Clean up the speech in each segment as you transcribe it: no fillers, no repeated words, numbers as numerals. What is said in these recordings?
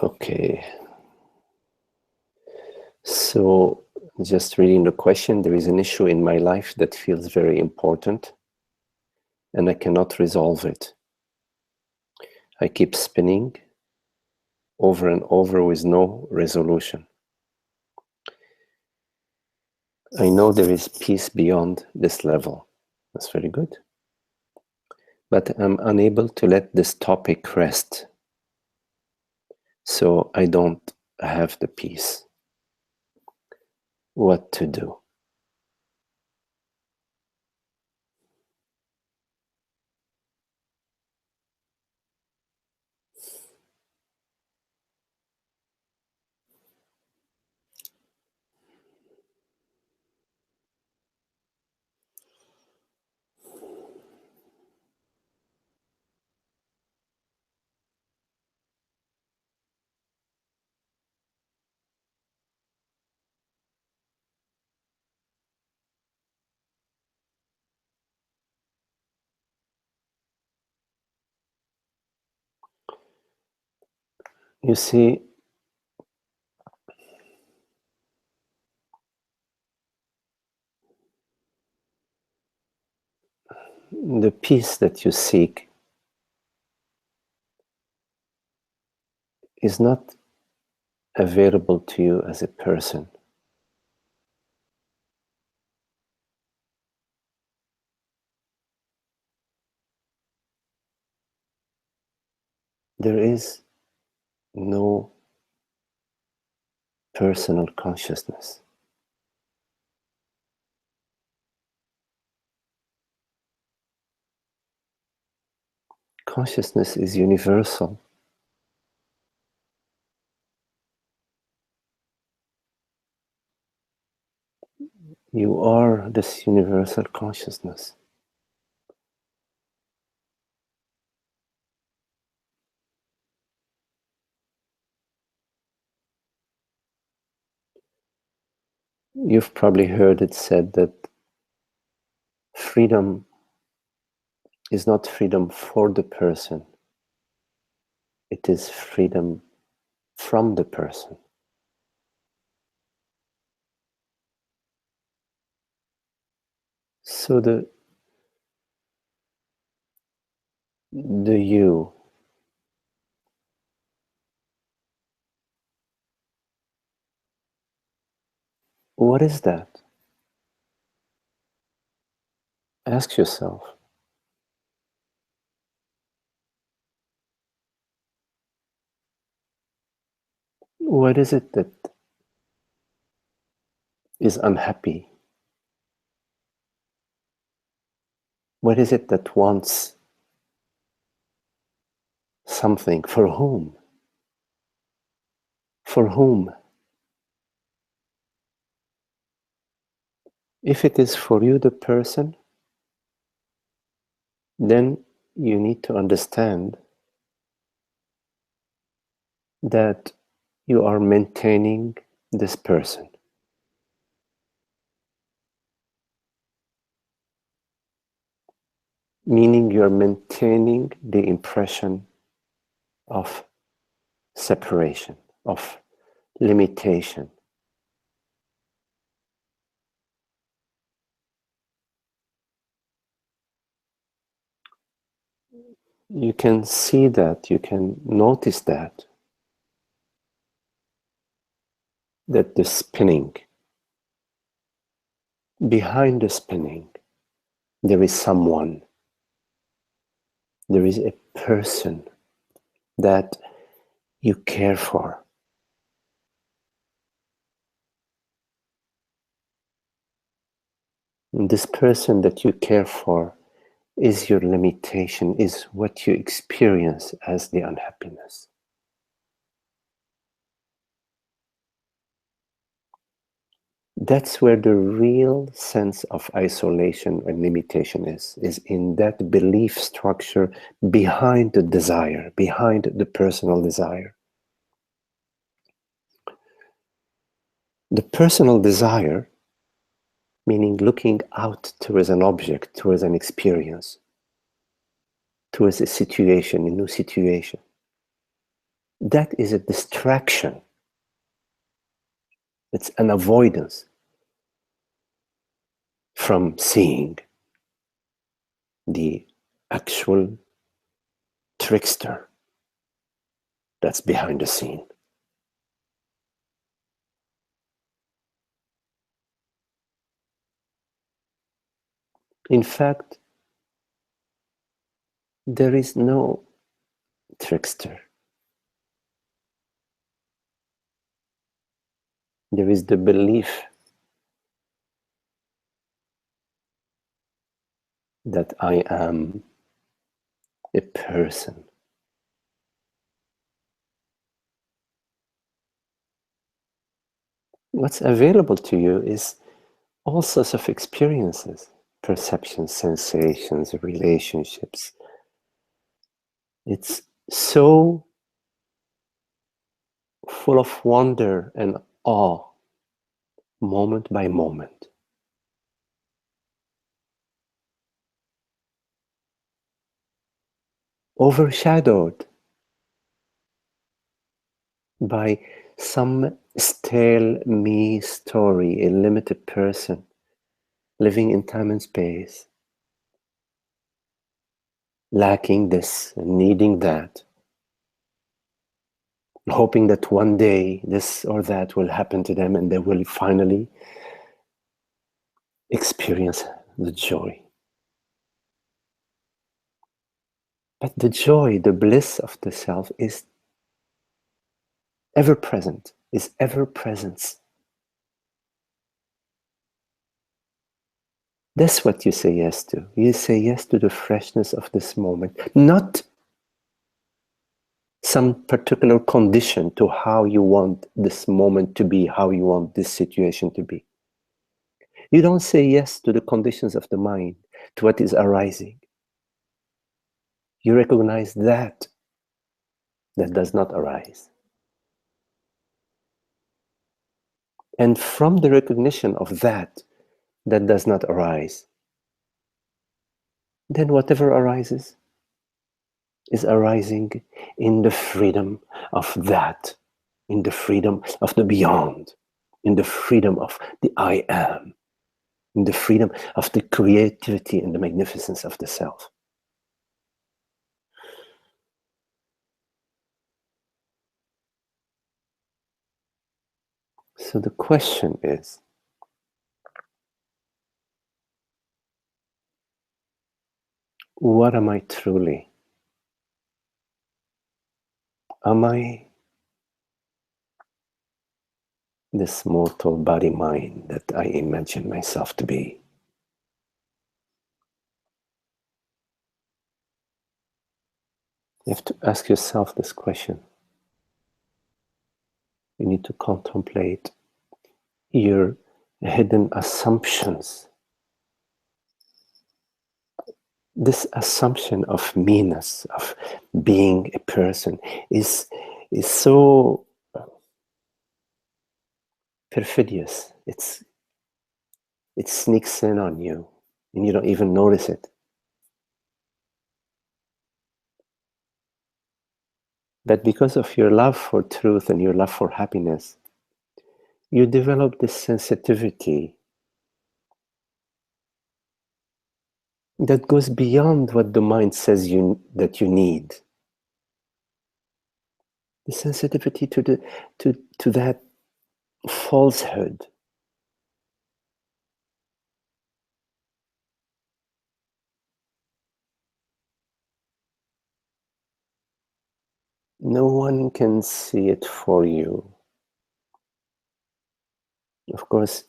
Okay. So, just reading the question, there is an issue in my life that feels very important, and I cannot resolve it. I keep spinning over and over with no resolution. I know there is peace beyond this level. That's very good. But I'm unable to let this topic rest. So I don't have the peace. What to do? You see, the peace that you seek is not available to you as a person. There is no personal consciousness. Consciousness is universal. You are this universal consciousness. You've probably heard it said that freedom is not freedom for the person, it is freedom from the person. So the you, what is that? Ask yourself. What is it that is unhappy? What is it that wants something? For whom? For whom? If it is for you, the person, then you need to understand that you are maintaining this person. Meaning you are maintaining the impression of separation, of limitation. You can see that, you can notice that the spinning, behind the spinning, there is someone, there is a person that you care for. And this person that you care for is your limitation, is what you experience as the unhappiness. That's where the real sense of isolation and limitation is in that belief structure behind the desire, behind the personal desire. The personal desire, meaning looking out towards an object, towards an experience, towards a situation, a new situation, that is a distraction. It's an avoidance from seeing the actual trickster that's behind the scene. In fact, there is no trickster. There is the belief that I am a person. What's available to you is all sorts of experiences, perceptions, sensations, relationships. It's so full of wonder and awe, moment by moment. Overshadowed by some stale me story, a limited person living in time and space, lacking this and needing that, hoping that one day this or that will happen to them and they will finally experience the joy. But the joy, the bliss of the self is ever present, is ever presence. That's what you say yes to. You say yes to the freshness of this moment, not some particular condition to how you want this moment to be, how you want this situation to be. You don't say yes to the conditions of the mind, to what is arising. You recognize that does not arise. And from the recognition of that does not arise, then whatever arises is arising in the freedom of that, in the freedom of the beyond, in the freedom of the I am, in the freedom of the creativity and the magnificence of the self. So the question is, what am I truly? Am I this mortal body mind that I imagine myself to be? You have to ask yourself this question. You need to contemplate your hidden assumptions. This assumption of meanness, of being a person, is so perfidious. It sneaks in on you and you don't even notice it. But because of your love for truth and your love for happiness, you develop this sensitivity that goes beyond what the mind says that you need. The sensitivity to that falsehood. No one can see it for you. Of course,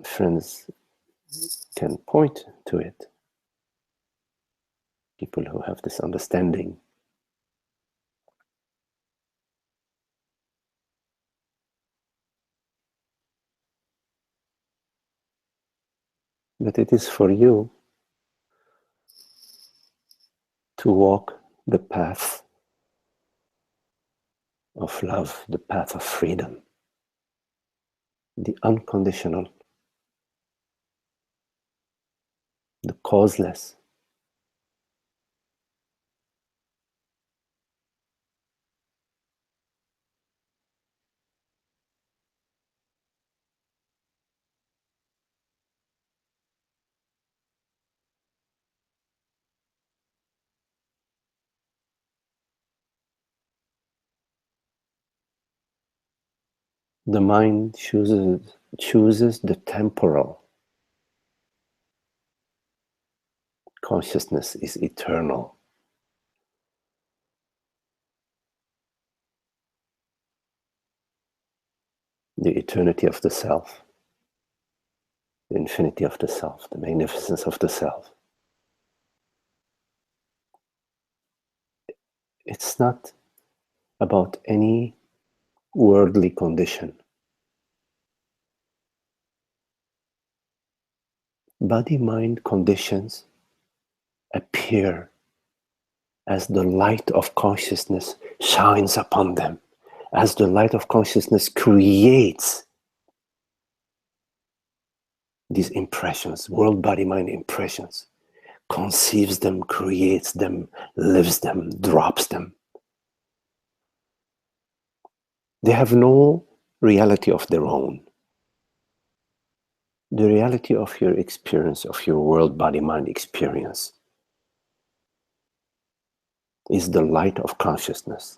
friends can point to it. People who have this understanding. But it is for you to walk the path of love, the path of freedom, the unconditional, the causeless, The mind chooses the temporal. Consciousness is eternal. The eternity of the self, the infinity of the self, the magnificence of the self. It's not about any worldly condition. Body-mind conditions appear as the light of consciousness shines upon them, as the light of consciousness creates these impressions, world, body, mind impressions, conceives them, creates them, lives them, drops them. They have no reality of their own. The reality of your experience, of your world, body, mind experience, is the light of consciousness.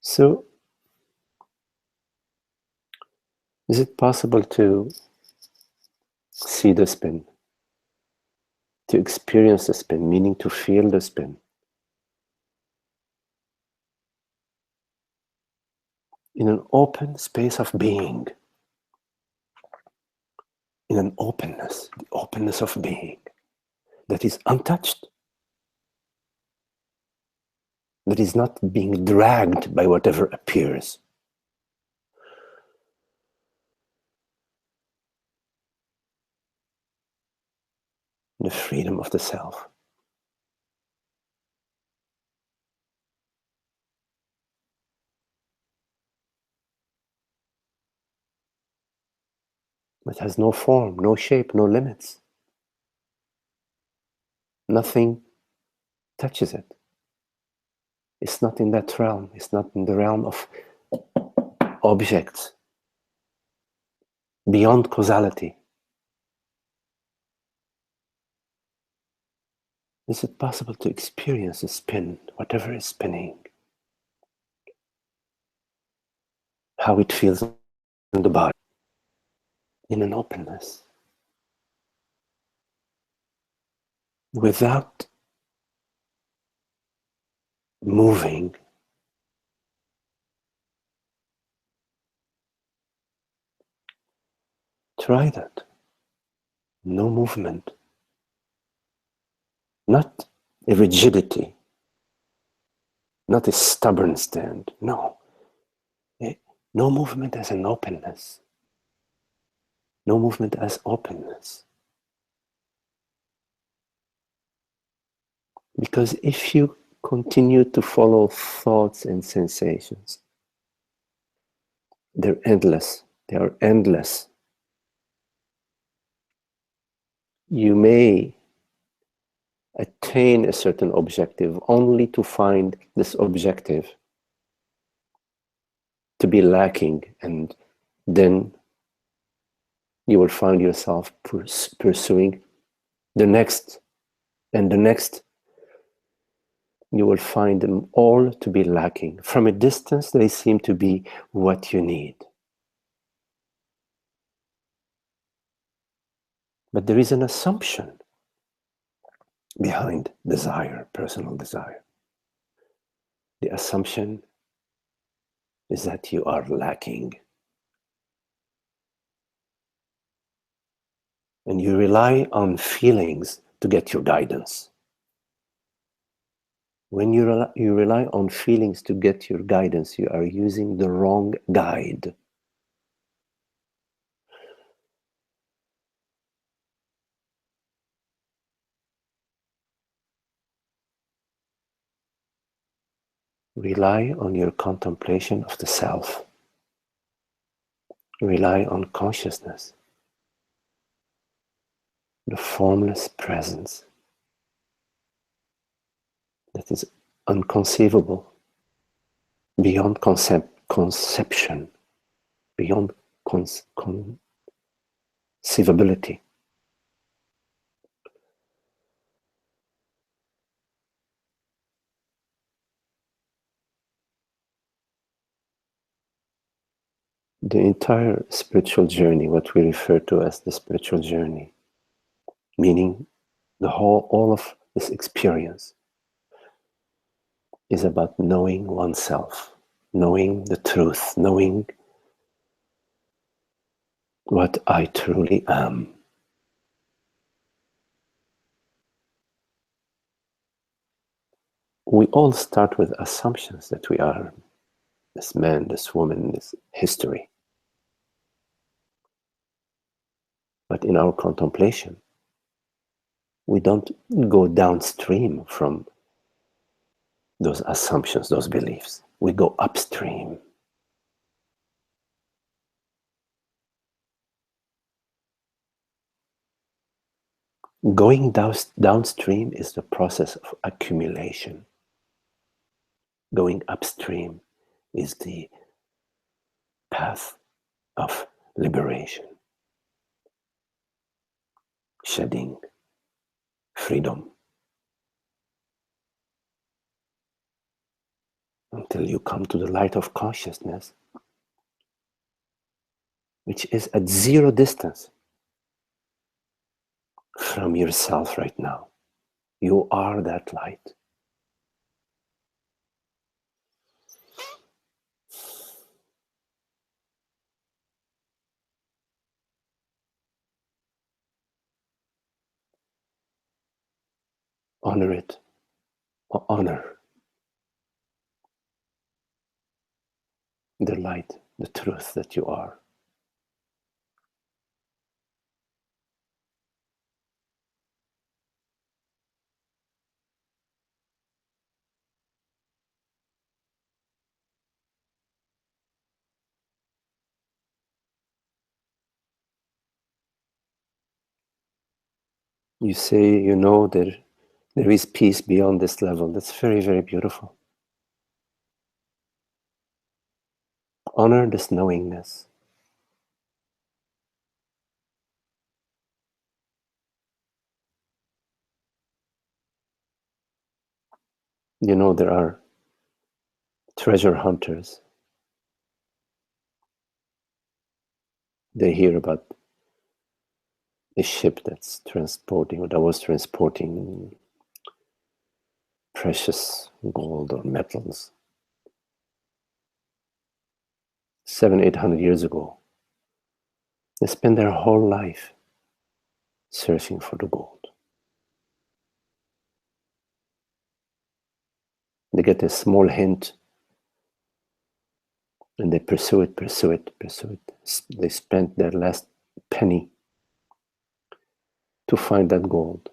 So, is it possible to see the spin, to experience the spin, meaning to feel the spin, in an open space of being, in an openness, the openness of being that is untouched, that is not being dragged by whatever appears. The freedom of the self. It has no form, no shape, no limits. Nothing touches it. It's not in that realm. It's not in the realm of objects, beyond causality. Is it possible to experience a spin, whatever is spinning? How it feels in the body, in an openness, without moving. Try that. No movement. Not a rigidity, not a stubborn stand. No. No movement as an openness. No movement as openness. Because if you continue to follow thoughts and sensations, they're endless. They are endless. You may attain a certain objective only to find this objective to be lacking, and then you will find yourself pursuing the next and the next. You will find them all to be lacking. From a distance, they seem to be what you need. But there is an assumption behind desire, personal desire. The assumption is that you are lacking. And you rely on feelings to get your guidance. When you rely on feelings to get your guidance, you are using the wrong guide. Rely on your contemplation of the self. Rely on consciousness, the formless presence that is unconceivable, beyond conception, beyond conceivability. The entire spiritual journey, what we refer to as the spiritual journey, meaning all of this experience, is about knowing oneself, knowing the truth, knowing what I truly am. We all start with assumptions that we are this man, this woman, this history. But in our contemplation, we don't go downstream from those assumptions, those beliefs. We go upstream. Going downstream is the process of accumulation. Going upstream is the path of liberation, shedding, freedom, until you come to the light of consciousness, which is at zero distance from yourself right now. You are that light. Honor it, or honor the light, the truth that you are. You say, there is peace beyond this level. That's very, very beautiful. Honor this knowingness. There are treasure hunters. They hear about a ship that was transporting precious gold or metals 700-800 years ago. They spend their whole life searching for the gold. They get a small hint and they pursue it. They spent their last penny to find that gold.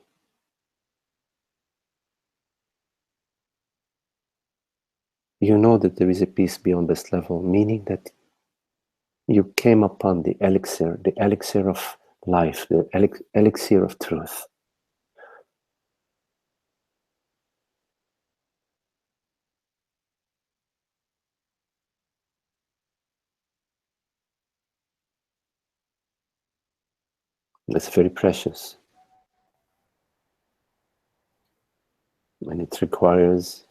You know that there is a peace beyond this level, meaning that you came upon the elixir of life, the elixir of truth. That's very precious. And it requires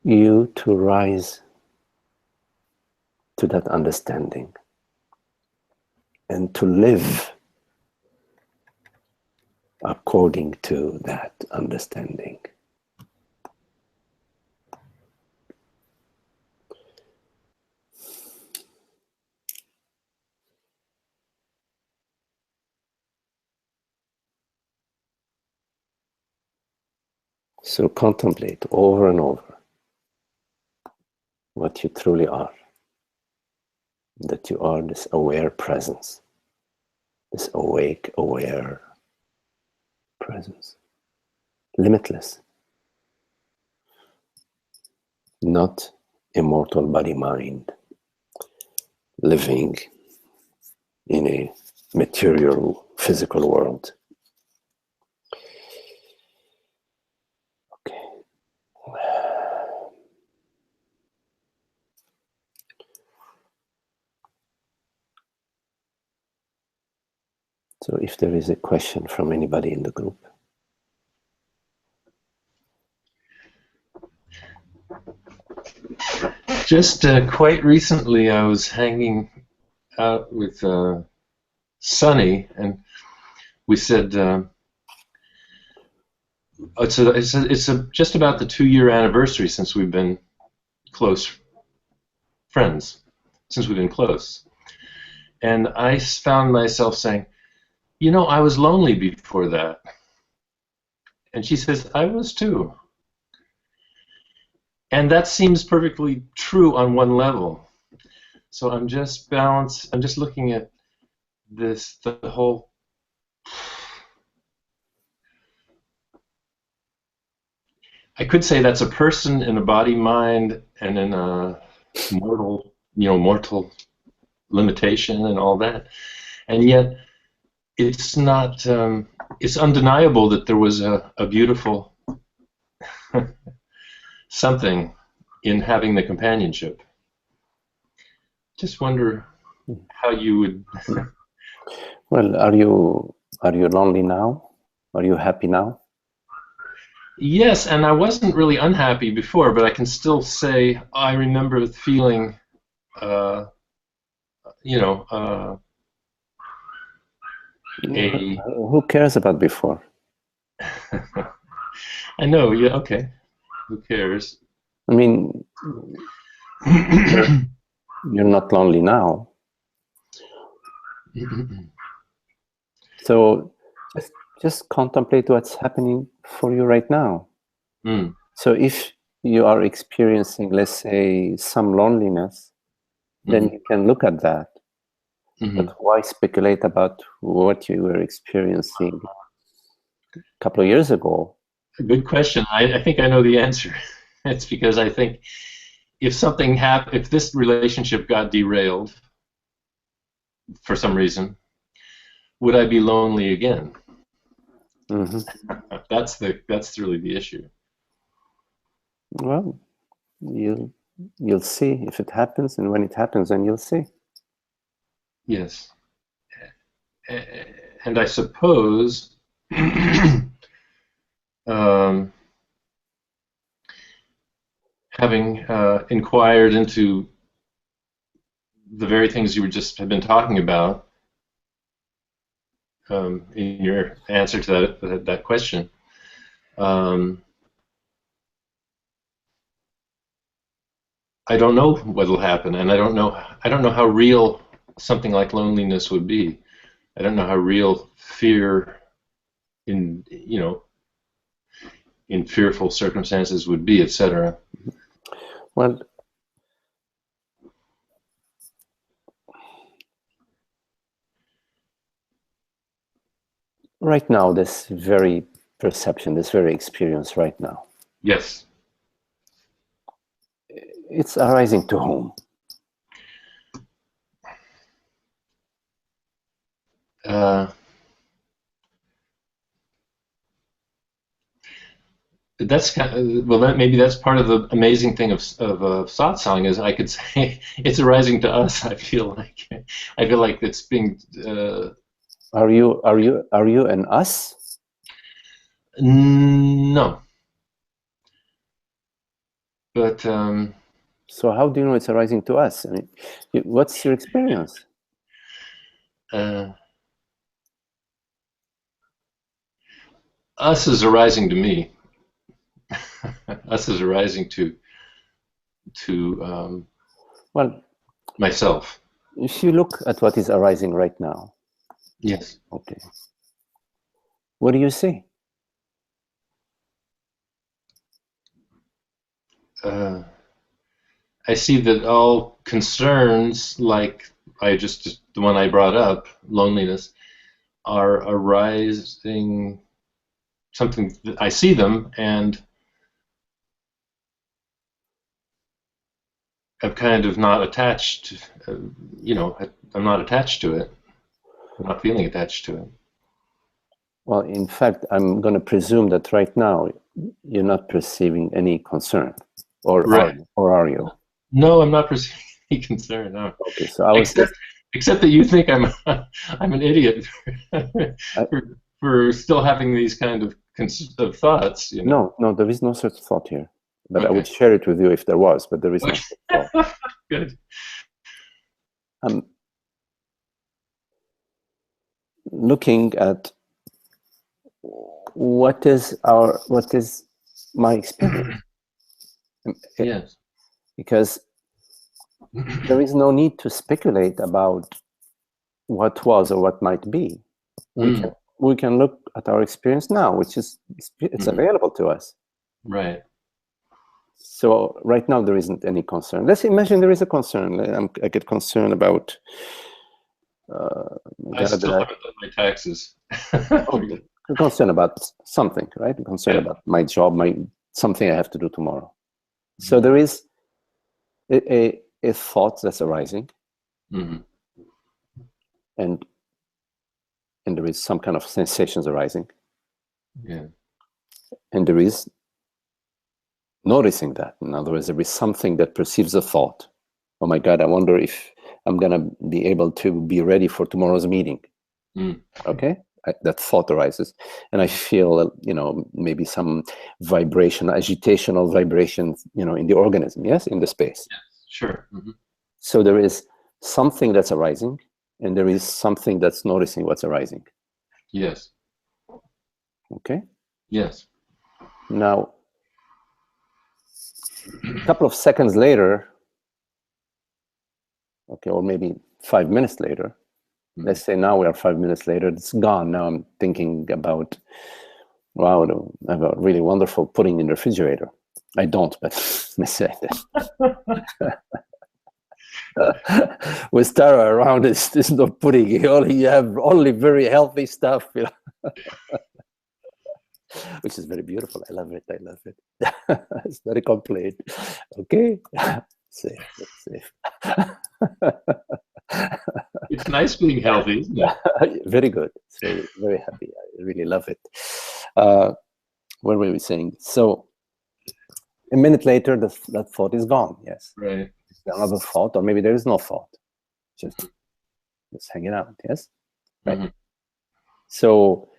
you to rise to that understanding and to live according to that understanding. So contemplate over and over what you truly are, that you are this aware presence, this awake, aware presence, limitless, not immortal body-mind, living in a material, physical world. Okay. So if there is a question from anybody in the group. Just quite recently, I was hanging out with Sunny, and we said it's just about the 2-year anniversary since we've been close friends, since we've been close. And I found myself saying, you know, I was lonely before that. And she says, I was too. And that seems perfectly true on one level. So I'm just looking at this, the whole, I could say that's a person in a body, mind, and in a mortal, mortal limitation and all that. And yet, it's not, it's undeniable that there was a beautiful something in having the companionship. Just wonder how you would. Well, are you lonely now? Are you happy now? Yes, and I wasn't really unhappy before, but I can still say I remember feeling, Who cares about before? I know, yeah, okay. Who cares? I mean, you're not lonely now. So just contemplate what's happening for you right now. Mm. So if you are experiencing, let's say, some loneliness, then you can look at that. But why speculate about what you were experiencing a couple of years ago? A good question. I think I know the answer. It's because I think if something happened, if this relationship got derailed for some reason, would I be lonely again? That's really the issue. Well, you'll see if it happens, and when it happens, then you'll see. Yes, and I suppose having inquired into the very things you have been talking about in your answer to that question, I don't know what will happen, and I don't know how real something like loneliness would be. I don't know how real fear in fearful circumstances would be, etc. Well, right now, this very perception, this very experience right now. Yes. It's arising to whom? That's maybe that's part of the amazing thing of satsang is I could say it's arising to us. I feel like it's being. Are you an us? No. But so how do you know it's arising to us? I mean, what's your experience? Us is arising to me. Us is arising to well, myself. If you look at what is arising right now. Yes. Okay. What do you see? I see that all concerns, like the one I brought up, loneliness, are arising. Something that I see them, and I'm kind of not attached. I'm not attached to it. I'm not feeling attached to it. Well, in fact, I'm going to presume that right now you're not perceiving any concern, or right. Are you? No, I'm not perceiving any concern. No. Okay, so I was Except that you think I'm I'm an idiot I, for still having these kind of thoughts, you know. no, there is no such thought here. But I Okay. would share it with you if there was, but there is no Okay. such thought. Good. I'm looking at what is my experience. Yes. Because there is no need to speculate about what was or what might be. We can look at our experience now, which is it's available to us. Right. So right now there isn't any concern. Let's imagine there is a concern. I get concerned about. I still haven't done my taxes. Concerned about something, right? Concerned about my job, something I have to do tomorrow. So there is a thought that's arising, and there is some kind of sensations arising. Yeah. And there is noticing that. In other words, there is something that perceives a thought. Oh my God, I wonder if I'm going to be able to be ready for tomorrow's meeting. Okay? That thought arises. And I feel, maybe some vibration, agitational vibration, in the organism, yes, in the space. Yes, sure. So there is something that's arising, and there is something that's noticing what's arising. Yes. Okay? Yes. Now, a couple of seconds later, okay, or maybe 5 minutes later, let's say now we are 5 minutes later, it's gone. Now I'm thinking about, wow, I have a really wonderful pudding in the refrigerator. I don't, but let's say that. With Tara around, there's no pudding. You have only very healthy stuff, which is very beautiful. I love it. It's very complete. Okay, safe. It's nice being healthy, isn't it? Very good. So very happy. I really love it. What were we saying? So a minute later, that thought is gone. Yes. Right. Is there another thought, or maybe there is no thought? Just hanging out. Yes. Right. So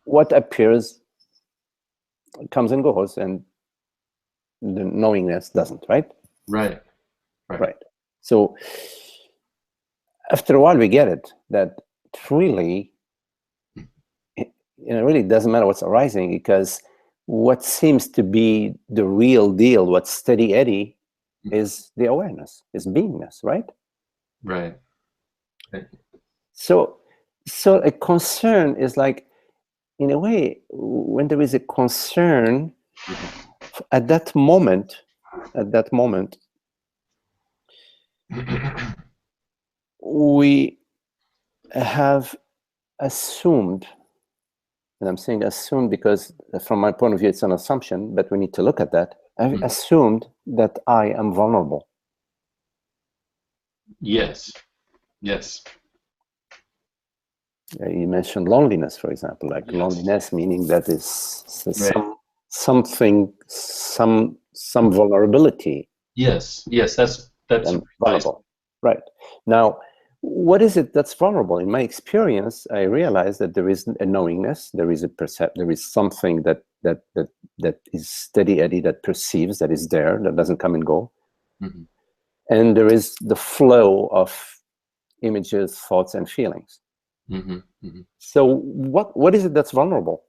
what appears comes and goes, and the knowingness doesn't. Right. Right. So after a while, we get it that really, it really doesn't matter what's arising, because what seems to be the real deal, what's steady Eddie, is the awareness, is beingness, right? Right. So a concern is like, in a way, when there is a concern, at that moment, we have assumed, and I'm saying assumed because from my point of view, it's an assumption, but we need to look at that. I've assumed that I am vulnerable. Yes. You mentioned loneliness, for example, like loneliness, meaning that is some vulnerability. Yes, that's vulnerable. Right. Now, what is it that's vulnerable? In my experience, I realize that there is a knowingness, there is there is something that is steady Eddie, that perceives, that is there, that doesn't come and go. And there is the flow of images, thoughts, and feelings. So what is it that's vulnerable?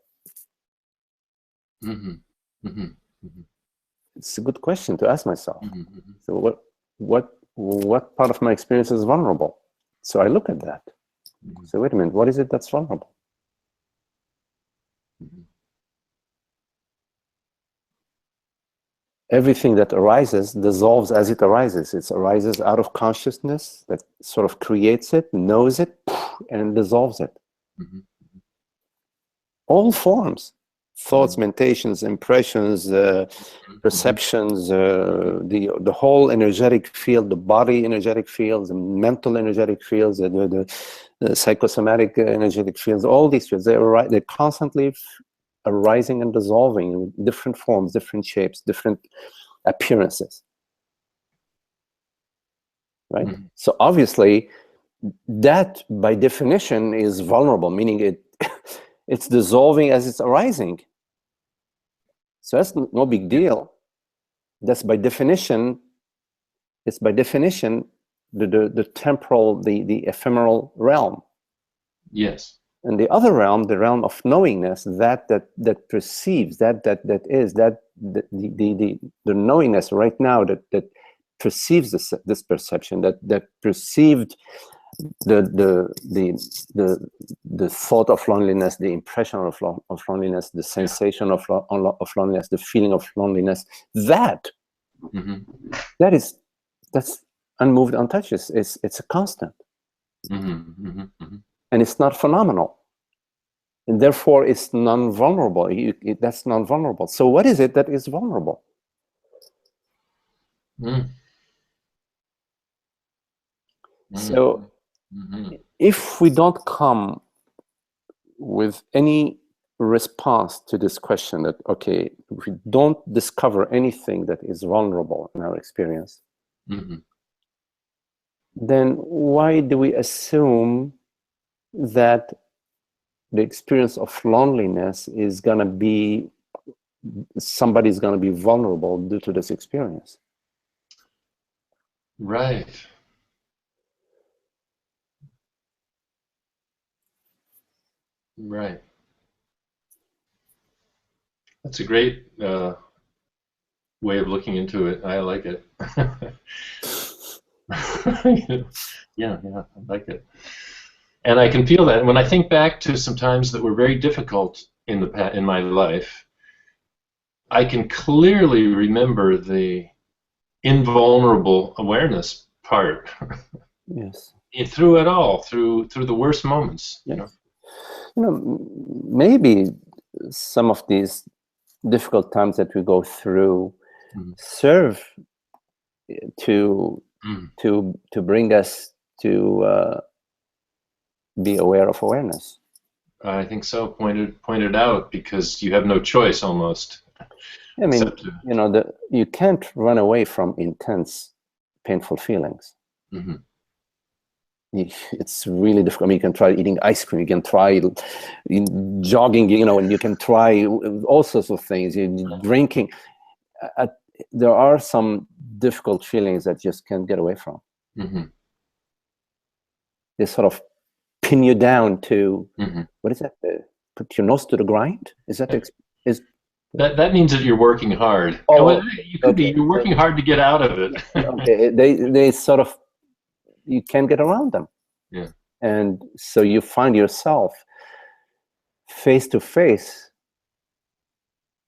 It's a good question to ask myself. So what part of my experience is vulnerable? So I look at that. So wait a minute, what is it that's vulnerable? Everything that arises dissolves as it arises. It arises out of consciousness that sort of creates it, knows it, and dissolves it. All forms, thoughts, meditations, impressions, perceptions, the whole energetic field, the body energetic fields, the mental energetic fields, the psychosomatic energetic fields, all these fields, they're constantly arising and dissolving in different forms, different shapes, different appearances. right? So obviously, that by definition is vulnerable, meaning it's dissolving as it's arising. So that's no big deal. That's by definition. It's by definition the temporal, the ephemeral realm. Yes. And the other realm, the realm of knowingness, that perceives, the knowingness right now that perceives this perception, that perceived the thought of loneliness, the impression of loneliness, the sensation of loneliness, the feeling of loneliness. That's unmoved, untouched. It's a constant, and it's not phenomenal, and therefore it's non-vulnerable. That's non-vulnerable. So what is it that is vulnerable? So if we don't come with any response to this question, that okay, if we don't discover anything that is vulnerable in our experience, then why do we assume that the experience of loneliness is going to be, somebody's going to be vulnerable due to this experience? Right. Right. That's a great way of looking into it. I like it. Yeah, I like it. And I can feel that. And when I think back to some times that were very difficult in my life, I can clearly remember the invulnerable awareness part. Yes. Through it all, through the worst moments. Yes. Maybe some of these difficult times that we go through serve to bring us to be aware of awareness. I think so. Pointed out, because you have no choice almost. I mean, you can't run away from intense, painful feelings. It's really difficult. I mean, you can try eating ice cream, you can try jogging, and you can try all sorts of things, drinking. There are some difficult feelings that you just can't get away from. They sort of pin you down to, what is that? Put your nose to the grind? Is that that means that you're working hard? You could be. You're working hard to get out of it. Okay, they sort of, you can't get around them. Yeah. And so you find yourself face to face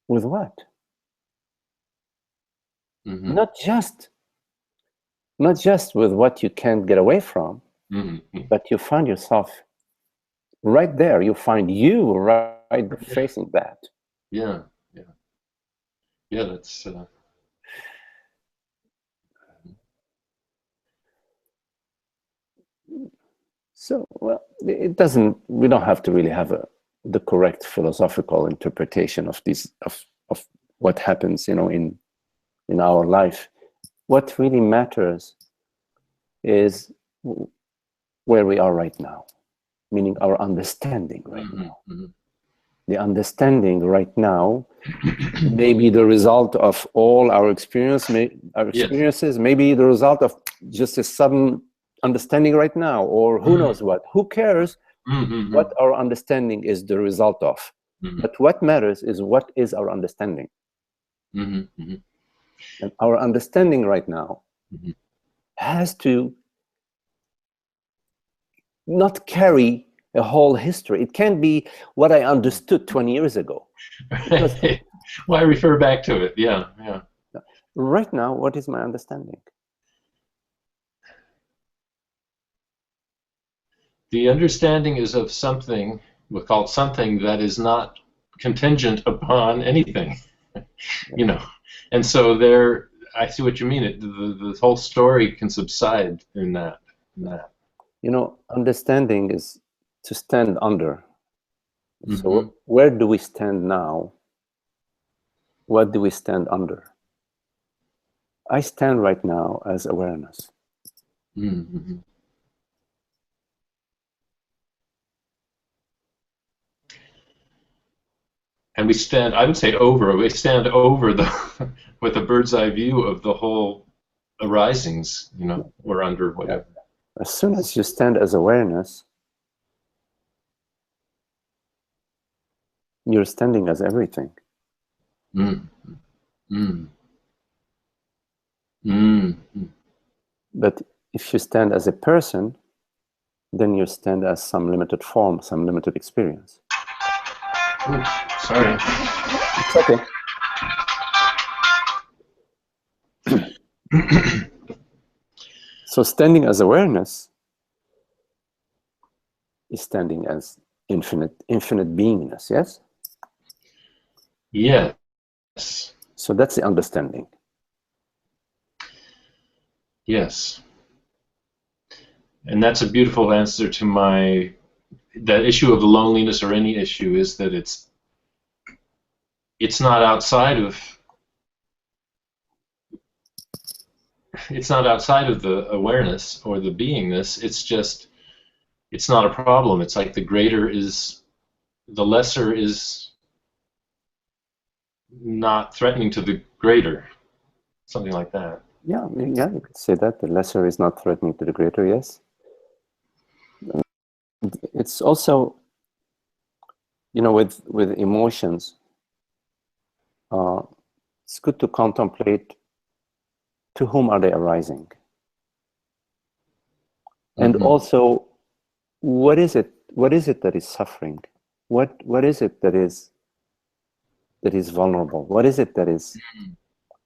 with what? Not just with what you can't get away from, but you find yourself right there. You find you right facing that. Yeah. That's. So, well, it doesn't. We don't have to really have the correct philosophical interpretation of what happens, in our life. What really matters is where we are right now, meaning our understanding right now. The understanding right now may be the result of all our experiences, maybe the result of just a sudden understanding right now, or who knows what. Who cares what our understanding is the result of? But what matters is what is our understanding. And our understanding right now has to not carry a whole history. It can't be what I understood 20 years ago. Well, I refer back to it. Yeah. Right now, what is my understanding? The understanding is of something, we'll call it something, that is not contingent upon anything. And so there, I see what you mean. The whole story can subside in that. Understanding is to stand under. So where do we stand now? What do we stand under? I stand right now as awareness. Mm-hmm. And we stand, I would say we stand over the, with a bird's eye view of the whole arisings, you know, or under whatever. As soon as you stand as awareness, you're standing as everything. Mm. Mm. Mm. But if you stand as a person, then you stand as some limited form, some limited experience. Ooh, sorry. It's okay. So standing as awareness is standing as infinite beingness, yes? Yes. So that's the understanding. Yes. And that's a beautiful answer to that issue of the loneliness, or any issue, is that it's not outside of the awareness or the beingness. It's not a problem. It's like the lesser is not threatening to the greater, something like that. Yeah, you could say that. The lesser is not threatening to the greater, yes. It's also, you know, with emotions, it's good to contemplate to whom are they arising. And also, what is it that is suffering? What is it that is vulnerable? What is it that is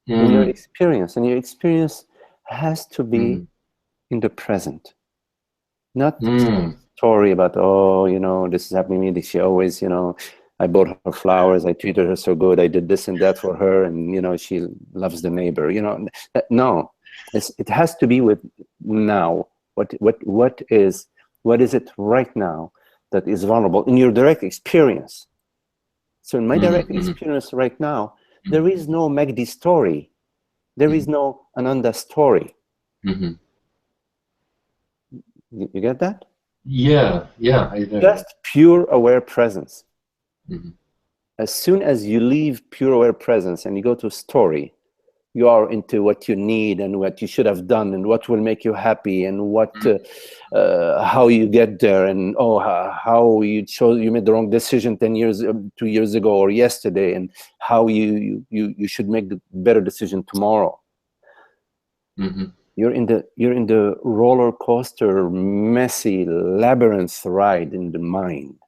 in your experience? And your experience has to be in the present, not some story about, oh, you know, this is happening to me. She always, you know, I bought her flowers, I treated her so good, I did this and that for her, and, you know, she loves the neighbor. You know, no, it has to be with now. What is it right now that is vulnerable in your direct experience? So in my direct experience right now, there is no Magdi story. There is no Ananda story. You get that? Yeah. Just pure aware presence. As soon as you leave pure aware presence and you go to story, you are into what you need and what you should have done and what will make you happy and what how you get there, and how you made the wrong decision 2 years ago or yesterday, and how you should make the better decision tomorrow. You're in the roller coaster, messy labyrinth ride in the mind.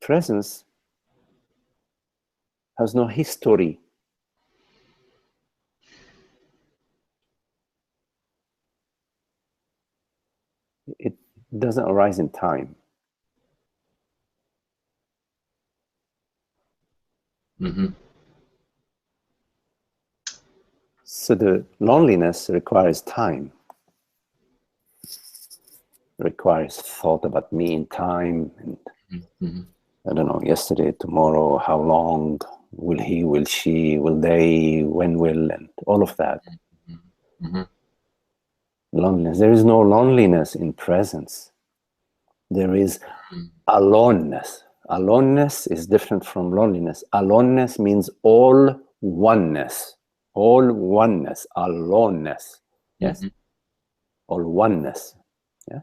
Presence has no history. It doesn't arise in time. So the loneliness requires time, requires thought about me in time, and I don't know, yesterday, tomorrow, how long, will he, will she, will they, when will, and all of that. Loneliness. There is no loneliness in presence. There is aloneness. Aloneness is different from loneliness. Aloneness means all oneness. All oneness. Aloneness. Yes? All oneness. Yeah?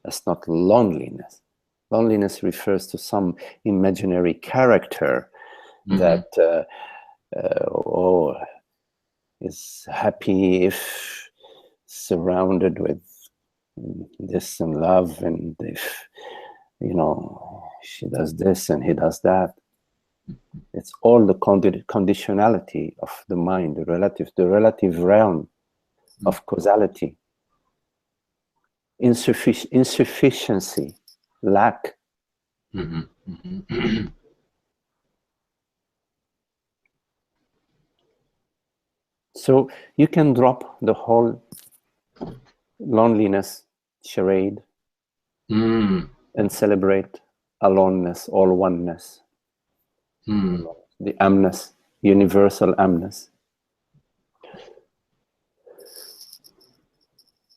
That's not loneliness. Loneliness refers to some imaginary character that is happy if surrounded with this and love, and if, you know, she does this and he does that. It's all the conditionality of the mind, the relative realm of causality, insufficiency, lack. So you can drop the whole loneliness charade and celebrate aloneness, all oneness. Mm. The amness, universal amness.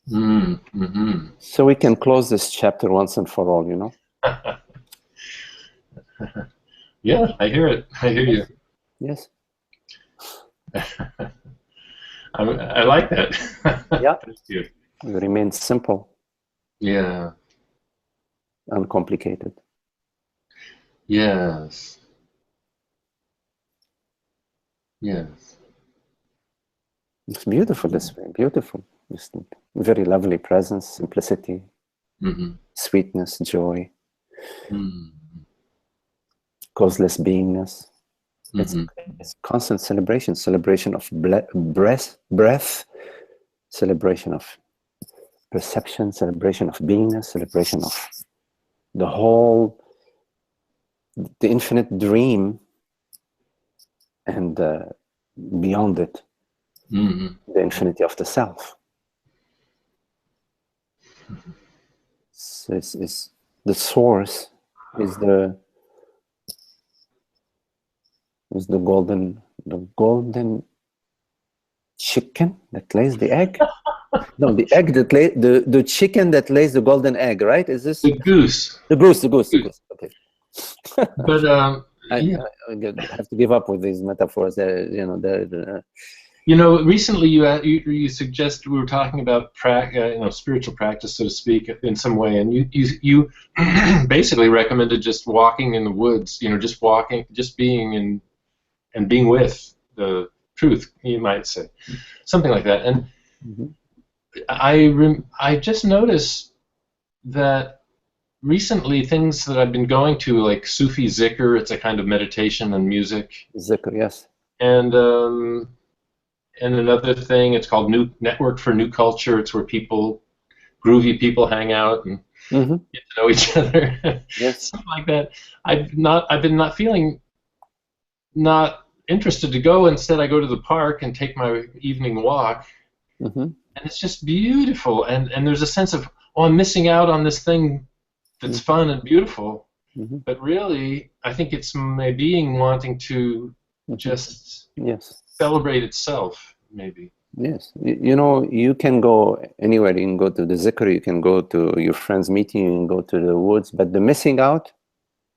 Mm. Mm-hmm. So we can close this chapter once and for all, you know? Yeah, I hear it. I hear you. Yes. I like that. Yeah. Thank you. We remain simple, Yeah. uncomplicated. Yes. Yes. It's beautiful this way, beautiful. Just very lovely presence, simplicity, Mm-hmm. sweetness, joy, Mm-hmm. causeless beingness. Mm-hmm. It's constant celebration of breath, celebration of perception, celebration of beingness, celebration of the whole, the infinite dream, and beyond it, Mm-hmm. the infinity of the self. So it's the source is the golden chicken that lays the egg. No, the egg that lay the chicken that lays the golden egg, right? Is this The goose. the goose? Okay. But I yeah. have to give up with these metaphors. You know, You know, recently you suggest we were talking about spiritual practice, so to speak, in some way, and you basically recommended just walking in the woods. You know, just walking, just being and being with the truth. You might say something like that. And I just noticed that recently things that I've been going to, like Sufi zikr, it's a kind of meditation and music, zikr, yes. And another thing, it's called New Network for New Culture. It's where groovy people hang out and get to know each other. Yes. Something like that. I've been not feeling not interested to go. Instead, I go to the park and take my evening walk, and it's just beautiful. And there's a sense of, oh, I'm missing out on this thing that's fun and beautiful. But really, I think it's my being wanting to just celebrate itself, maybe. Yes. You know, you can go anywhere. You can go to the zikr, you can go to your friend's meeting, you can go to the woods. But the missing out,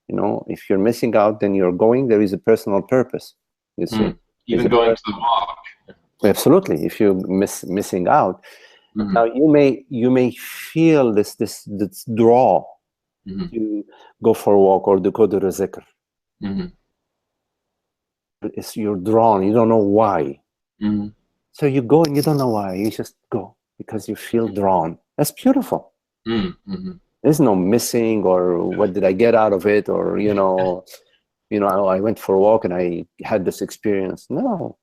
you know, if you're missing out, then you're going, there is a personal purpose. You see? Even going to the walk. Absolutely. If you're missing out, now you may feel this draw to go for a walk or to go to the zikr. You're drawn. You don't know why. So you go and you don't know why. You just go because you feel drawn. That's beautiful. There's no missing or what did I get out of it, or I went for a walk and I had this experience. No.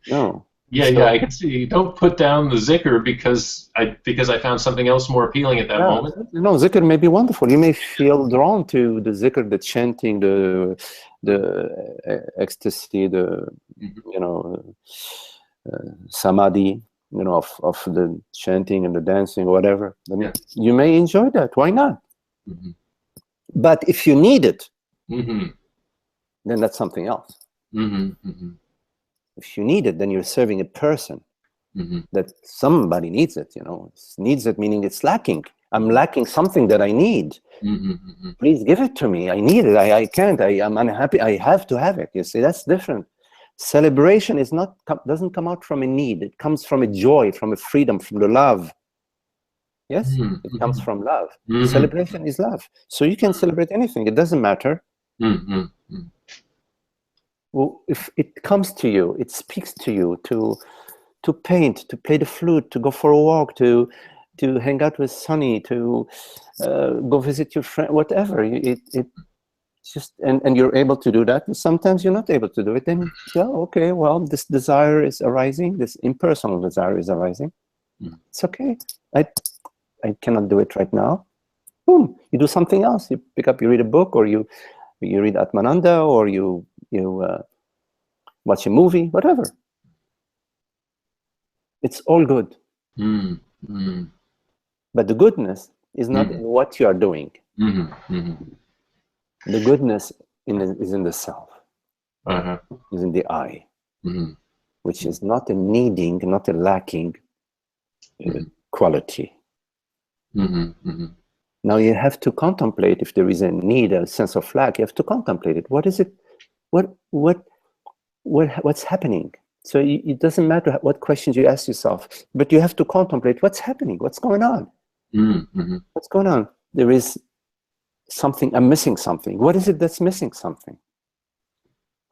No. Yeah, I can see. Don't put down the zikr because I found something else more appealing at that moment. No, zikr may be wonderful. You may feel drawn to the zikr, the chanting, the ecstasy, the samadhi, of the chanting and the dancing, whatever. You may enjoy that. Why not? But if you need it, then that's something else. If you need it, then you're serving a person. That somebody needs it, needs it, meaning it's lacking. I'm lacking something that I need. Please give it to me. I need it. I can't. I'm unhappy. I have to have it. You see, that's different. Celebration doesn't come out from a need. It comes from a joy, from a freedom, from the love. Yes, it comes from love. Celebration is love. So you can celebrate anything. It doesn't matter. Well, if it comes to you, it speaks to you to paint, to play the flute, to go for a walk, to hang out with Sunny, to go visit your friend, whatever. It just and you're able to do that. And sometimes you're not able to do it. Then okay, well, this desire is arising. This impersonal desire is arising. It's okay. I cannot do it right now. Boom! You do something else. You read a book, or you read Atmananda, or you watch a movie, whatever. It's all good. But the goodness is not in what you are doing. The goodness is in the self, is in the I, which is not a needing, not a lacking quality. Now you have to contemplate if there is a need, a sense of lack. You have to contemplate it. What is it? What's happening? So it doesn't matter what questions you ask yourself, but you have to contemplate what's happening, what's going on. What's going on? There is something, I'm missing something. What is it that's missing something?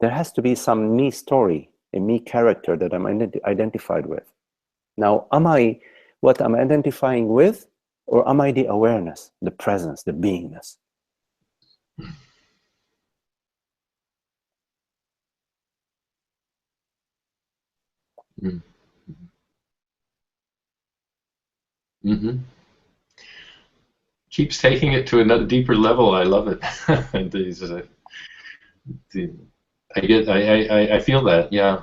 There has to be some me story, a me character that I'm identified with. Now, am I what I'm identifying with, or am I the awareness, the presence, the beingness? Keeps taking it to another deeper level. I love it. I feel that. Yeah.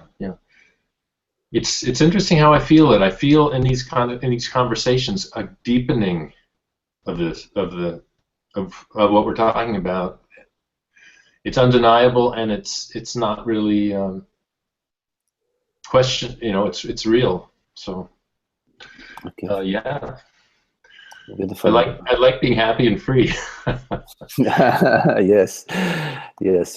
It's interesting how I feel it. I feel in these conversations a deepening of what we're talking about. It's undeniable, and it's not really question. It's real. So okay. Yeah. Beautiful. I like being happy and free. Yes,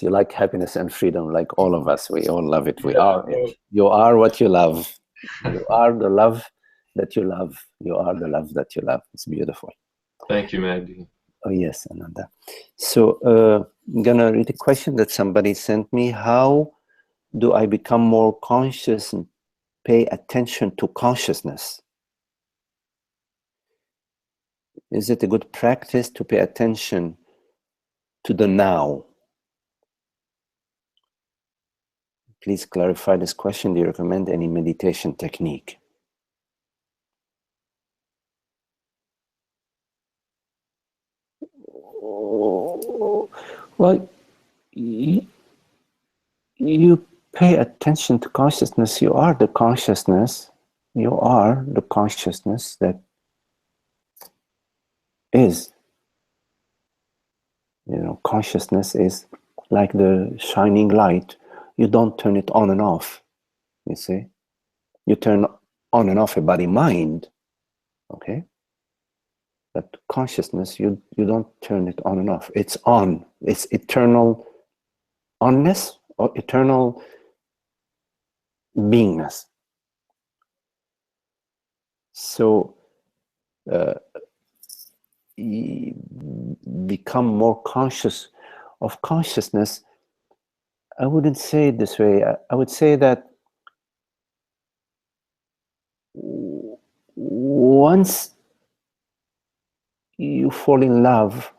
you like happiness and freedom, like all of us. We all love it. We are it. You are what you love. You are the love that you love. You are the love that you love. It's beautiful. Thank you, Magdi. Oh yes, Ananda. So I'm gonna read a question that somebody sent me. How do I become more conscious and pay attention to consciousness? Is it a good practice to pay attention to the now? Please clarify this question. Do you recommend any meditation technique? Well, you pay attention to consciousness. You are the consciousness. You are the consciousness that is. Consciousness is like the shining light. You don't turn it on and off, you see. You turn on and off a body-mind, okay? But consciousness, you don't turn it on and off. It's on. It's eternal onness or eternal beingness. So become more conscious of consciousness. I wouldn't say it this way. I would say that once you fall in love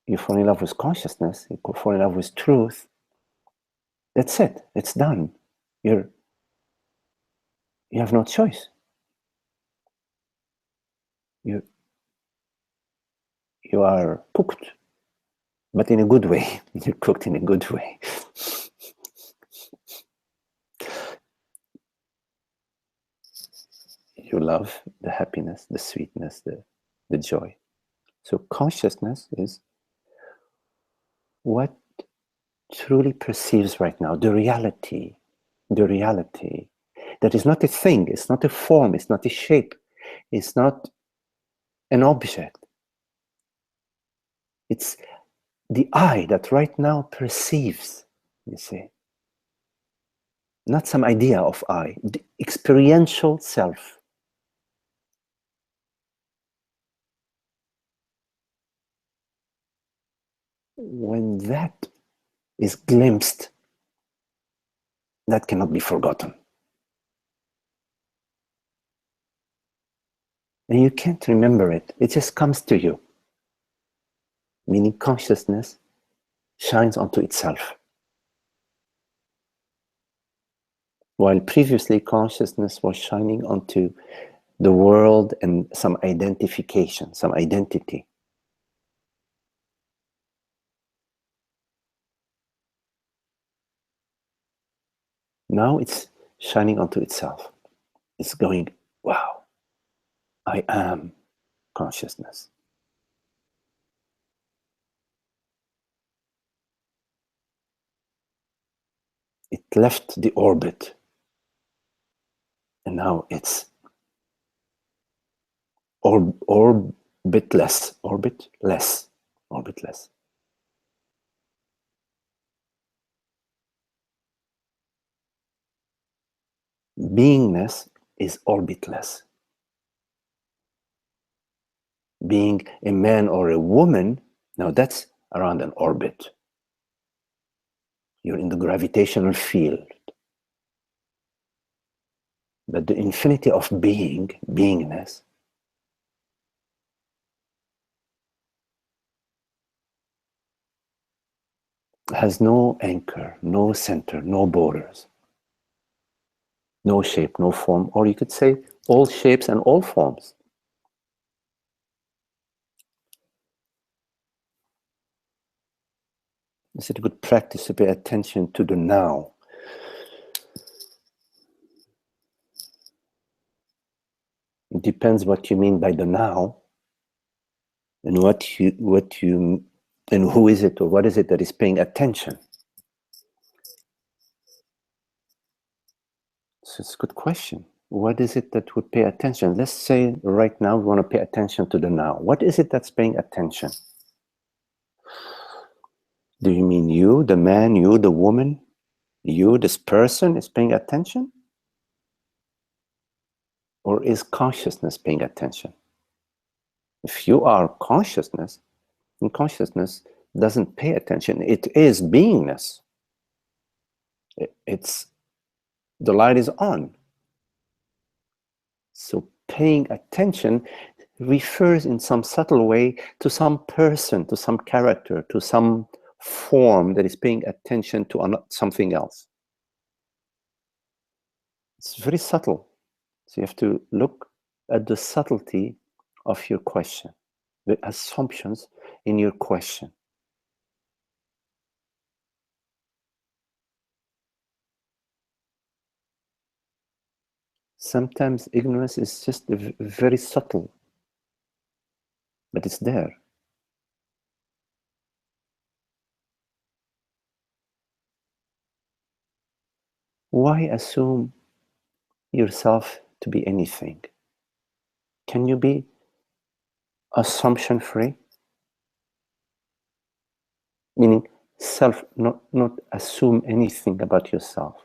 with consciousness, you fall in love with truth, that's it. It's done. You have no choice. You are cooked, but in a good way. You're cooked in a good way. You love the happiness, the sweetness, the joy. So consciousness is what truly perceives right now, the reality. That is not a thing, it's not a form, it's not a shape, it's not an object. It's the I that right now perceives, you see. Not some idea of I, the experiential self. When that is glimpsed, that cannot be forgotten. And you can't remember it, it just comes to you. Meaning consciousness shines onto itself. While previously consciousness was shining onto the world and some identification, some identity. Now it's shining onto itself. It's going, wow, I am consciousness. It left the orbit. And now it's orbitless. Beingness is orbitless. Being a man or a woman, now that's around an orbit. You're in the gravitational field. But the infinity of beingness, has no anchor, no center, no borders, no shape, no form, or you could say all shapes and all forms. Is it a good practice to pay attention to the now? It depends what you mean by the now, and and who is it, or what is it that is paying attention. So it's a good question. What is it that would pay attention? Let's say right now we want to pay attention to the now. What is it that's paying attention? Do you mean you, the man, you, the woman, you, this person is paying attention? Or is consciousness paying attention? If you are consciousness, and consciousness doesn't pay attention, it is beingness. The light is on. So paying attention refers in some subtle way to some person, to some character, to some form that is paying attention to something else. It's very subtle. So you have to look at the subtlety of your question, the assumptions in your question. Sometimes ignorance is just very subtle, but it's there. Why assume yourself to be anything? Can you be assumption free? Meaning not assume anything about yourself.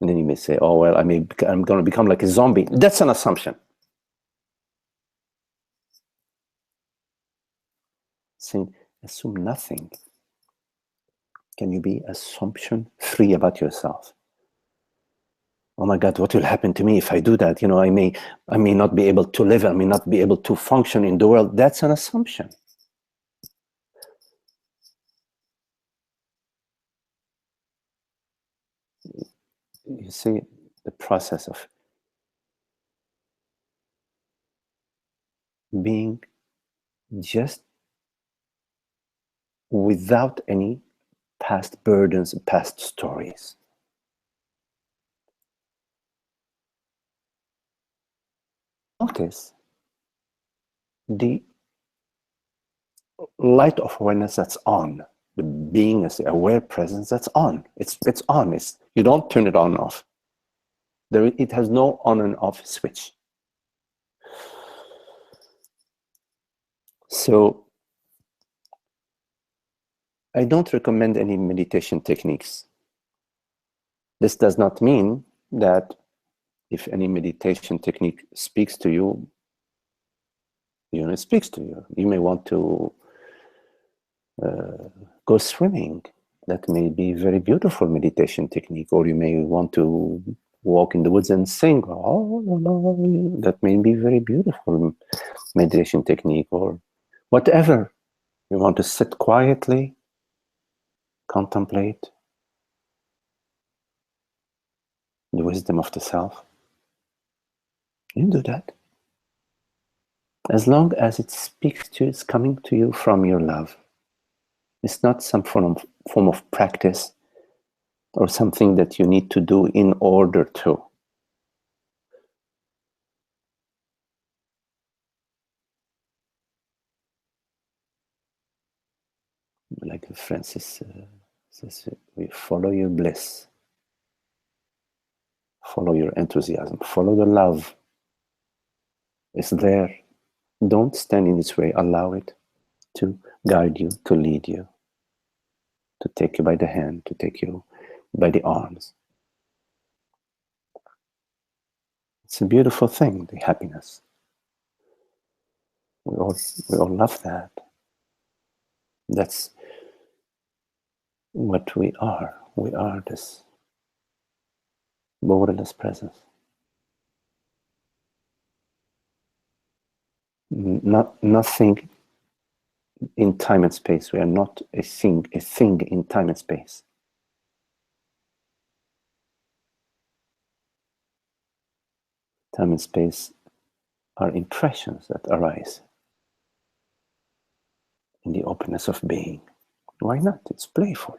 And then you may say, oh, well, I'm going to become like a zombie. That's an assumption. Saying, assume nothing. Can you be assumption free about yourself? Oh my God, what will happen to me if I do that? I may not be able to live. I may not be able to function in the world. That's an assumption. You see the process of being just without any past burdens, past stories. Notice the light of awareness that's on, the beingness, the aware presence that's on. It's on. You don't turn it on and off. It has no on and off switch. So I don't recommend any meditation techniques. This does not mean that if any meditation technique speaks to you, it speaks to you. You may want to go swimming. That may be a very beautiful meditation technique. Or you may want to walk in the woods and sing. Oh, that may be very beautiful meditation technique. Or whatever. You want to sit quietly, contemplate the wisdom of the self. You do that. As long as it speaks to you, it's coming to you from your love. It's not some form of practice or something that you need to do in order to. like Francis says, we follow your bliss, follow your enthusiasm, follow the love. It's there. Don't stand in its way. Allow it to guide you, to lead you, to take you by the hand, to take you by the arms. It's a beautiful thing, the happiness. We all love that. That's what we are. We are this borderless presence. Nothing in time and space. We are not a thing in time and space. Time and space are impressions that arise in the openness of being. Why not? It's playful.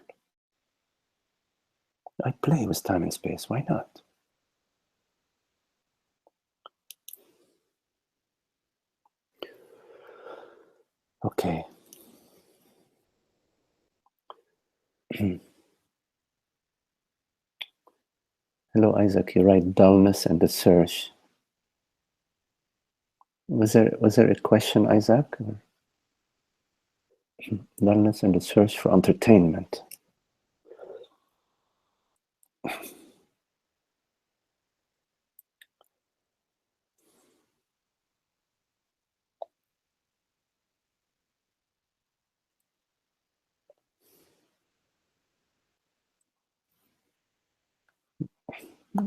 I play with time and space. Why not? Okay. Hello, Isaac. You write dullness and the search. Was there a question, Isaac? Dullness and the search for entertainment.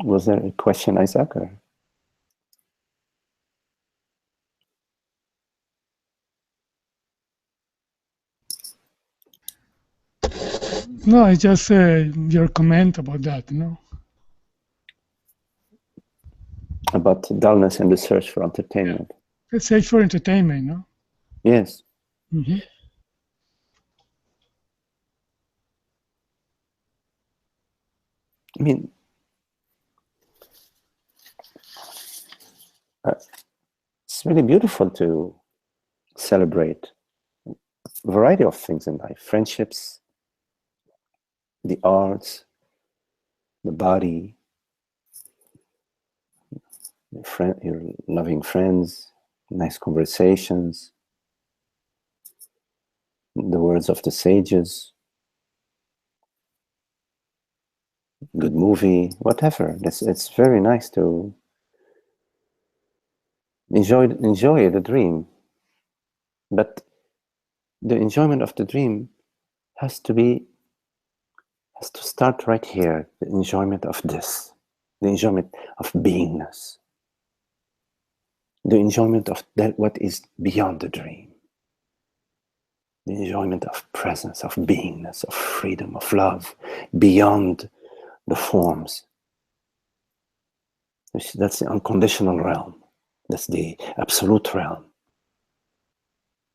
Was there a question, Isaac? Or? No, it's just your comment about that, no? About dullness and the search for entertainment. The search for entertainment, no? Yes. Mm-hmm. I mean, it's really beautiful to celebrate a variety of things in life. Friendships, the arts, the body, your loving friends, nice conversations, the words of the sages, good movie, whatever. It's very nice to enjoy the dream. But the enjoyment of the dream has to start right here. The enjoyment of this, the enjoyment of beingness, the enjoyment of that what is beyond the dream, the enjoyment of presence, of beingness, of freedom, of love, beyond the forms. That's the unconditional realm. That's the absolute realm.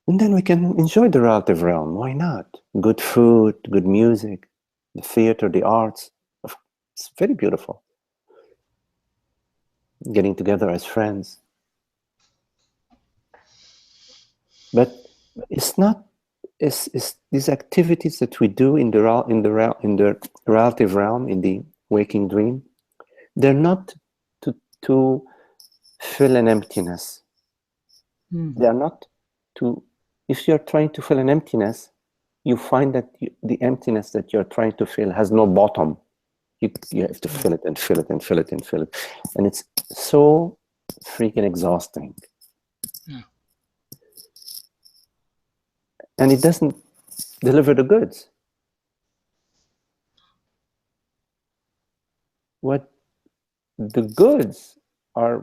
And then we can enjoy the relative realm. Why not? Good food, good music, the theater, the arts. It's very beautiful. Getting together as friends. But it's not. It's these activities that we do in the relative realm, in the waking dream. They're not to fill an emptiness. They are not to. If you're trying to fill an emptiness, you find that the emptiness that you're trying to fill has no bottom. You have to fill it and fill it and fill it and fill it. And it's so freaking exhausting. Yeah. And it doesn't deliver the goods. What the goods are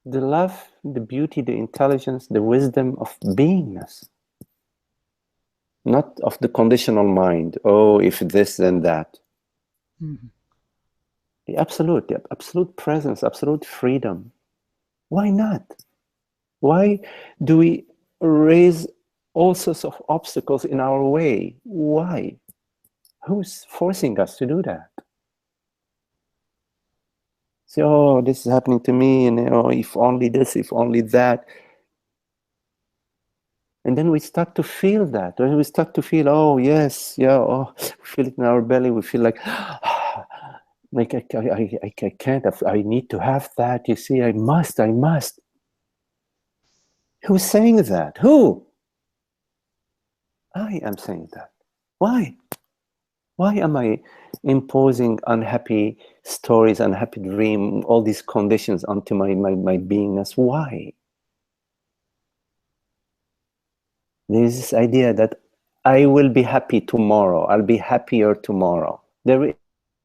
the love, the beauty, the intelligence, the wisdom of beingness. Not of the conditional mind. Oh, if this, then that. Mm-hmm. The absolute presence, absolute freedom. Why not? Why do we raise all sorts of obstacles in our way? Why? Who's forcing us to do that? Say, oh, this is happening to me, and oh, if only this, if only that. And then we start to feel that. When we start to feel, oh, yes, yeah, oh, we feel it in our belly. We feel like I can't, I need to have that. You see, I must. Who's saying that? Who? I am saying that. Why? Why am I imposing unhappy stories, unhappy dream, all these conditions onto my beingness? Why? There's this idea that I will be happy tomorrow. I'll be happier tomorrow. There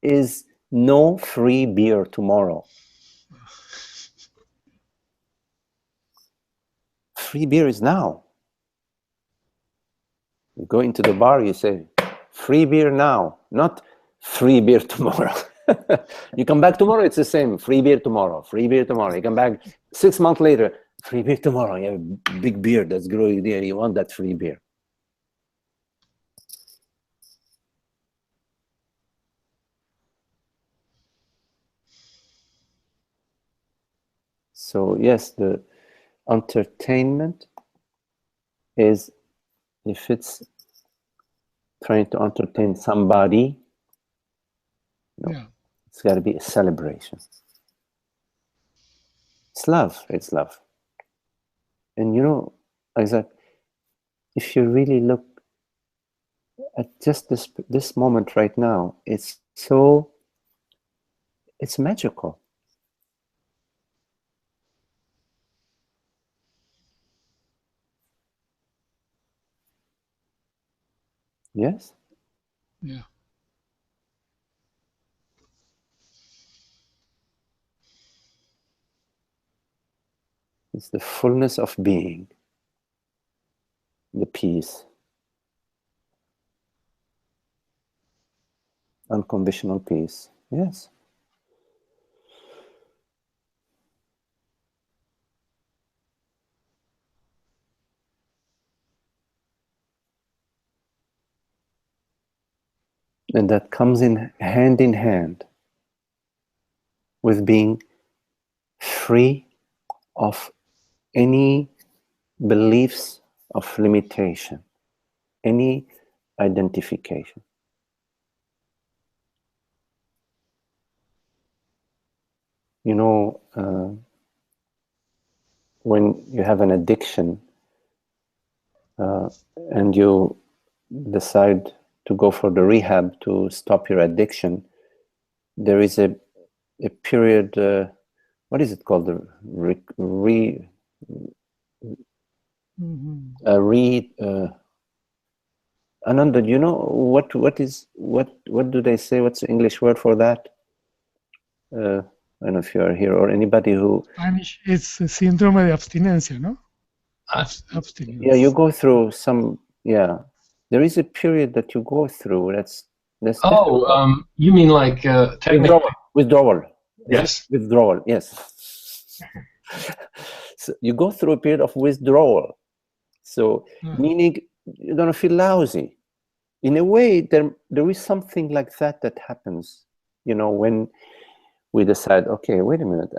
is no free beer tomorrow. Free beer is now. You go into the bar, you say, free beer now, not free beer tomorrow. You come back tomorrow, it's the same. Free beer tomorrow, free beer tomorrow. You come back 6 months later, free beer tomorrow. You have a big beer that's growing there. You want that free beer. So yes, the entertainment is, if it's trying to entertain somebody, no, Yeah. it's got to be a celebration. It's love. It's love. And you know, Isaac, if you really look at just this moment right now, it's magical. Yes? Yeah. It's the fullness of being, the peace, unconditional peace. Yes. And that comes in hand with being free of any beliefs of limitation, any identification. You know, when you have an addiction and you decide to go for the rehab to stop your addiction, there is a period, what is it called? Ananda, do you know what do they say? What's the English word for that? I don't know if you are here or anybody who... Spanish, it's síndrome de abstinencia, no? Abstinence. Yeah, you go through some... Yeah, there is a period that you go through that's Oh, you mean like technically? Withdrawal. Yes. Withdrawal, yes. So you go through a period of withdrawal. So, meaning you're going to feel lousy. In a way, there is something like that happens, you know, when we decide, okay, wait a minute,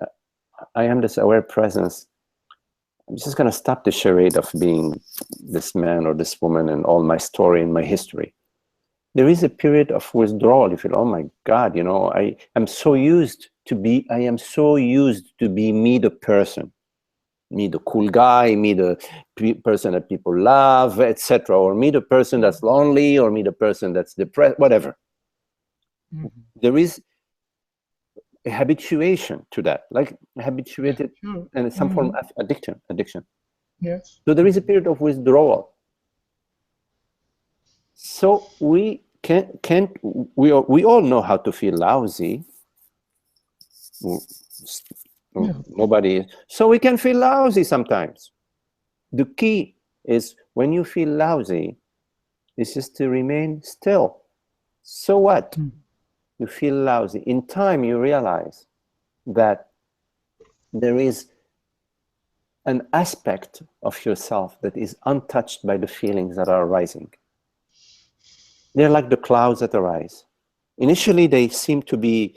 I am this aware presence. I'm just going to stop the charade of being this man or this woman and all my story and my history. There is a period of withdrawal. You feel, oh my God, you know, I am so used to be me, the person, me, the cool guy, me, the person that people love, etc., or me, the person that's lonely, or me, the person that's depressed, whatever. There is a habituation to that, like habituated, and some form of addiction. Yes. So there is a period of withdrawal. So we we all know how to feel lousy. Nobody. So we can feel lousy sometimes. The key is when you feel lousy, is just to remain still. So what? You feel lousy. In time, you realize that there is an aspect of yourself that is untouched by the feelings that are arising. They're like the clouds that arise. Initially, they seem to be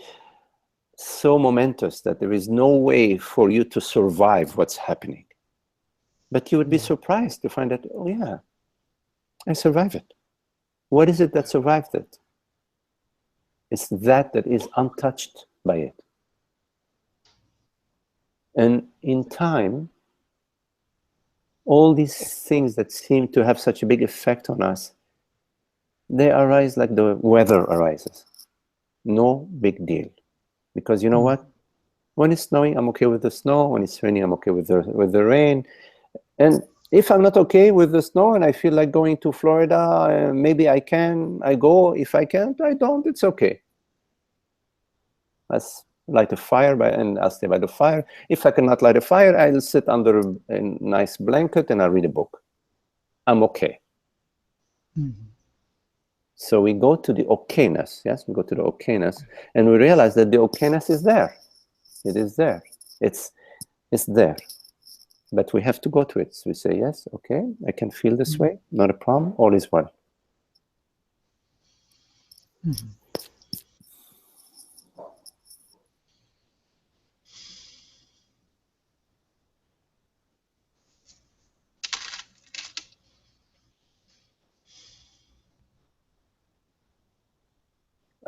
so momentous that there is no way for you to survive what's happening. But you would be surprised to find that, oh yeah, I survived it. What is it that survived it? It's that is untouched by it. And in time, all these things that seem to have such a big effect on us, they arise like the weather arises. No big deal. Because you know what? When it's snowing, I'm okay with the snow. When it's raining, I'm okay with the rain. And if I'm not okay with the snow and I feel like going to Florida, maybe I go. If I can't, I don't. It's okay. Let's light a fire and I'll stay by the fire. If I cannot light a fire, I'll sit under a nice blanket and I'll read a book. I'm okay. Mm-hmm. So we go to the okayness, yes? We go to the okayness and we realize that the okayness is there. It is there. It's there. But we have to go to it. So we say, yes, okay, I can feel this way, not a problem, all is well. Mm-hmm.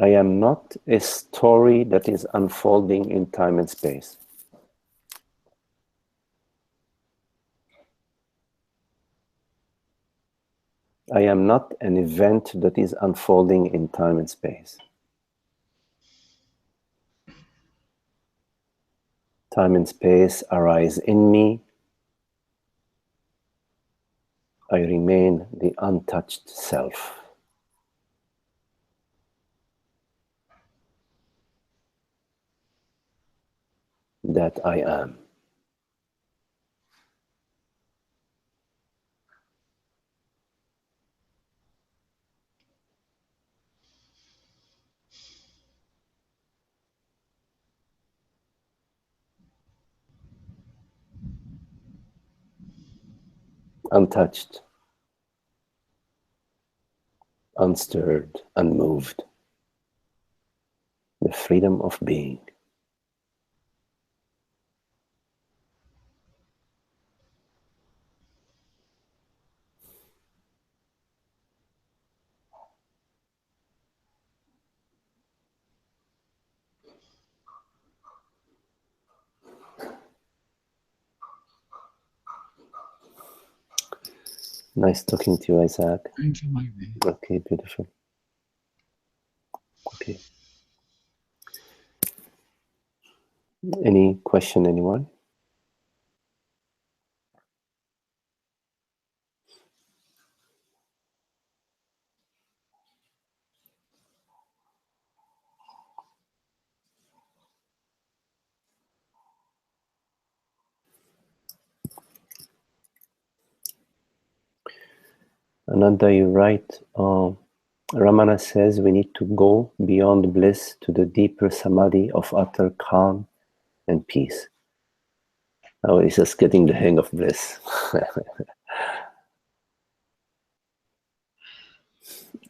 I am not a story that is unfolding in time and space. I am not an event that is unfolding in time and space. Time and space arise in me. I remain the untouched self. That I am. Untouched, unstirred, unmoved. The freedom of being. Nice talking to you, Isaac. Thank you, Magdi. Okay, beautiful. Okay. Any question, anyone? Ananda, you write, Ramana says we need to go beyond bliss to the deeper samadhi of utter calm and peace. Oh, he's just getting the hang of bliss.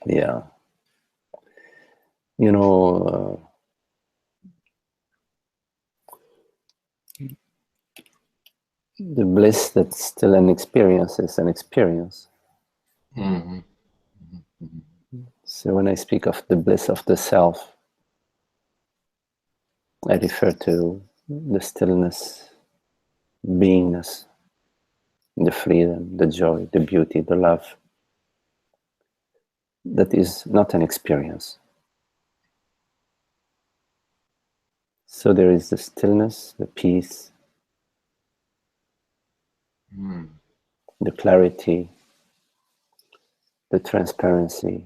Yeah. You know, the bliss that's still an experience is an experience. Mm-hmm. So when I speak of the bliss of the self, I refer to the stillness, beingness, the freedom, the joy, the beauty, the love. That is not an experience. So there is the stillness, the peace, the clarity, the transparency,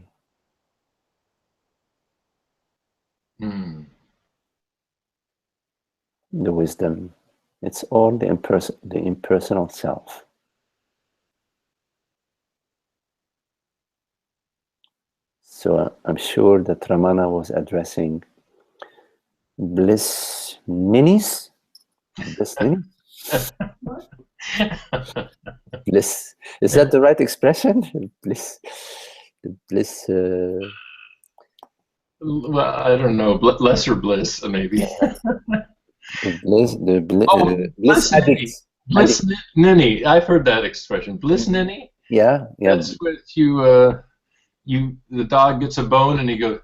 the wisdom. It's all the impersonal self. So I'm sure that Ramana was addressing bliss ninis. Bliss ninis? Bliss. Is that the right expression? Bliss. The bliss. Well, I don't know. Lesser bliss, maybe. The bliss. The bliss addicts. Bliss ninny. I've heard that expression. Bliss ninny. Yeah. That's what the dog gets a bone and he goes.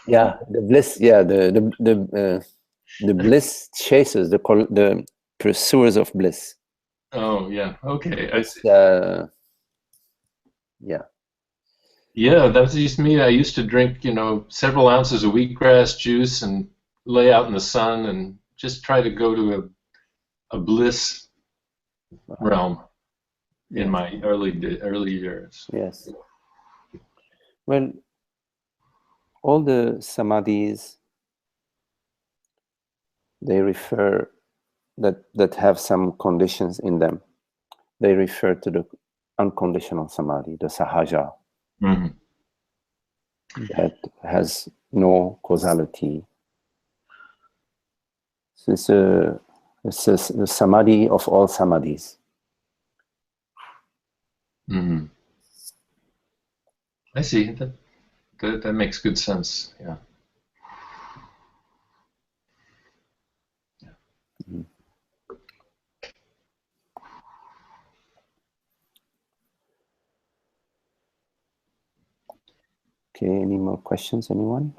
Yeah, the bliss. Yeah, the bliss chasers, the pursuers of bliss. Oh yeah. Okay. I see. Yeah. Yeah, that's just me. I used to drink, several ounces of wheatgrass juice and lay out in the sun and just try to go to a bliss realm in my early years. Yes. Well, all the samadhis, they refer that have some conditions in them. They refer to the unconditional samadhi, the sahaja, that has no causality. So it's the samadhi of all samadhis. Mm-hmm. I see. That makes good sense. Yeah. Mm-hmm. Okay, any more questions, anyone?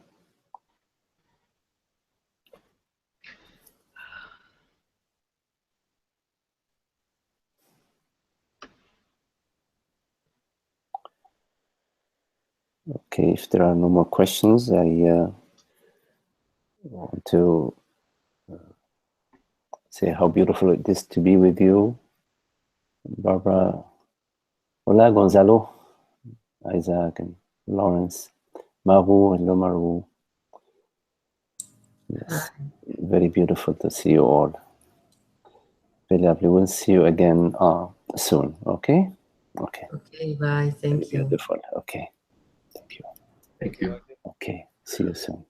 Okay, if there are no more questions, I want to say how beautiful it is to be with you, Barbara. Hola, Gonzalo, Isaac, and Lawrence. Maru, hello, Maru. Yes, very beautiful to see you all. Very lovely. We'll see you again soon. Okay. Okay. Okay. Bye. Thank you. Beautiful. Okay. Thank you. Thank you. Okay. See you soon.